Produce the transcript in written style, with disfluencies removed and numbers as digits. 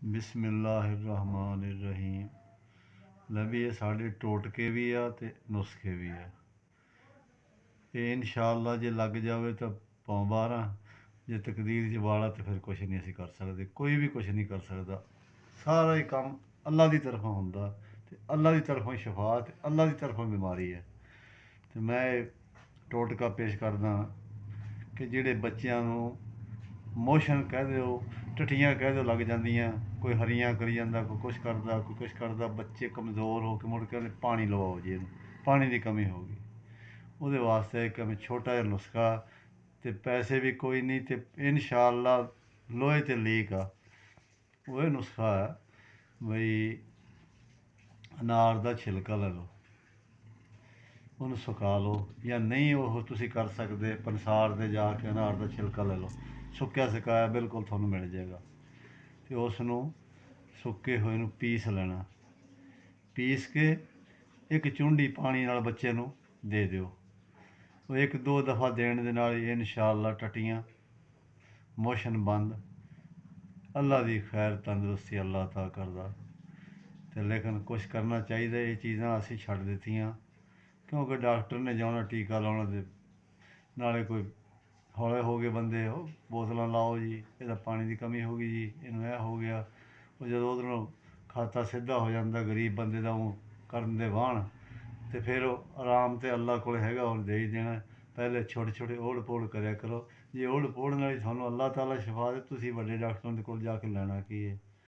बिस्मिल्लाहिर्रहमानिर्रहीम। ਲੈ ਵੀ ਇਹ ਸਾਡੇ ਟੋਟਕੇ ਵੀ ਆ ਅਤੇ ਨੁਸਖੇ ਵੀ ਆ। ਇਹ ਇਨਸ਼ਾਅੱਲਾ ਜੇ ਲੱਗ ਜਾਵੇ ਤਾਂ ਪਾਉ 12, ਜੇ ਤਕਦੀਰ 'ਚ ਵਾਲਾ ਤਾਂ ਫਿਰ ਕੁਛ ਨਹੀਂ ਅਸੀਂ ਕਰ ਸਕਦੇ, ਕੋਈ ਵੀ ਕੁਛ ਨਹੀਂ ਕਰ ਸਕਦਾ। ਸਾਰਾ ਹੀ ਕੰਮ ਅੱਲਾ ਦੀ ਤਰਫੋਂ ਹੁੰਦਾ ਅਤੇ ਅੱਲਾ ਦੀ ਤਰਫੋਂ ਸ਼ਫਾ ਅਤੇ ਅੱਲਾ ਦੀ ਤਰਫੋਂ ਬਿਮਾਰੀ ਹੈ। ਅਤੇ ਮੈਂ ਇਹ ਟੋਟਕਾ ਪੇਸ਼ ਕਰਦਾ ਕਿ ਜਿਹੜੇ ਬੱਚਿਆਂ ਨੂੰ ਮੋਸ਼ਨ ਕਹਿ ਦਿਓ, ਟੱਟੀਆਂ ਕਹਿ ਦਿਓ ਲੱਗ ਜਾਂਦੀਆਂ, ਕੋਈ ਹਰੀਆਂ ਕਰੀ ਜਾਂਦਾ, ਕੋਈ ਕੁਛ ਕਰਦਾ, ਬੱਚੇ ਕਮਜ਼ੋਰ ਹੋ ਕੇ ਮੁੜ ਕੇ ਉਹਨੇ ਪਾਣੀ ਲਵਾਓ ਜੀ, ਇਹਨੂੰ ਪਾਣੀ ਦੀ ਕਮੀ ਹੋ ਗਈ। ਉਹਦੇ ਵਾਸਤੇ ਇੱਕ ਮੈਂ ਛੋਟਾ ਜਿਹਾ ਨੁਸਖਾ ਅਤੇ ਪੈਸੇ ਵੀ ਕੋਈ ਨਹੀਂ ਅਤੇ ਇਨਸ਼ਾਅੱਲਾ ਲੋਹੇ 'ਤੇ ਲੀਕ ਆ। ਉਹ ਇਹ ਨੁਸਖਾ ਹੈ ਬਈ ਅਨਾਰ ਦਾ ਛਿਲਕਾ ਲੈ ਲਓ, ਉਹਨੂੰ ਸੁਕਾ ਲਓ, ਜਾਂ ਨਹੀਂ ਉਹ ਤੁਸੀਂ ਕਰ ਸਕਦੇ ਪੰਸਾਰ ਦੇ ਜਾ ਕੇ ਅਨਾਰ ਦਾ ਛਿਲਕਾ ਲੈ ਲਓ, ਸੁੱਕਿਆ ਸੁਕਾਇਆ ਬਿਲਕੁਲ ਤੁਹਾਨੂੰ ਮਿਲ ਜਾਏਗਾ। ਅਤੇ ਉਸ ਨੂੰ ਸੁੱਕੇ ਹੋਏ ਨੂੰ ਪੀਸ ਲੈਣਾ, ਪੀਸ ਕੇ ਇੱਕ ਚੁੰਡੀ ਪਾਣੀ ਨਾਲ ਬੱਚੇ ਨੂੰ ਦੇ ਦਿਓ। ਉਹ 1-2 ਦਫਾ ਦੇਣ ਦੇ ਨਾਲ ਹੀ ਇਨਸ਼ਾਅੱਲਾ ਟੱਟੀਆਂ, ਮੋਸ਼ਨ ਬੰਦ। ਅੱਲਾ ਦੀ ਖੈਰ ਤੰਦਰੁਸਤੀ ਅੱਲਾ ਅਤਾ ਕਰਦਾ। ਅਤੇ ਲੇਕਿਨ ਕੁਛ ਕਰਨਾ ਚਾਹੀਦਾ। ਇਹ ਚੀਜ਼ਾਂ ਅਸੀਂ ਛੱਡ ਦਿੱਤੀਆਂ ਕਿਉਂਕਿ ਡਾਕਟਰ ਨੇ ਜਾਣਾ ਟੀਕਾ ਲਾਉਣਾ, ਅਤੇ ਨਾਲੇ ਕੋਈ ਹੌਲੇ ਹੋ ਗਏ ਬੰਦੇ, ਉਹ ਬੋਤਲਾਂ ਲਾਓ ਜੀ, ਇਹਦਾ ਪਾਣੀ ਦੀ ਕਮੀ ਹੋ ਗਈ ਜੀ, ਇਹਨੂੰ ਇਹ ਹੋ ਗਿਆ। ਉਹ ਜਦੋਂ ਉੱਧਰੋਂ ਖਾਤਾ ਸਿੱਧਾ ਹੋ ਜਾਂਦਾ ਗਰੀਬ ਬੰਦੇ ਦਾ, ਉਹ ਕਰਨ ਦੇ ਵਾਹਣ, ਅਤੇ ਫਿਰ ਉਹ ਆਰਾਮ ਤਾਂ ਅੱਲਾ ਕੋਲ ਹੈਗਾ, ਉਹ ਦੇ ਹੀ ਦੇਣਾ। ਪਹਿਲੇ ਛੋਟੇ ਛੋਟੇ ਓਹੜ ਪੋੜ ਕਰਿਆ ਕਰੋ। ਜੇ ਓਹੜ ਪੋੜ ਨਾਲ ਹੀ ਤੁਹਾਨੂੰ ਅੱਲਾ ਤਾਲਾ ਸ਼ਿਫਾ ਦੇ, ਤੁਸੀਂ ਵੱਡੇ ਡਾਕਟਰਾਂ ਦੇ ਕੋਲ ਜਾ ਕੇ ਲੈਣਾ ਕੀ ਹੈ।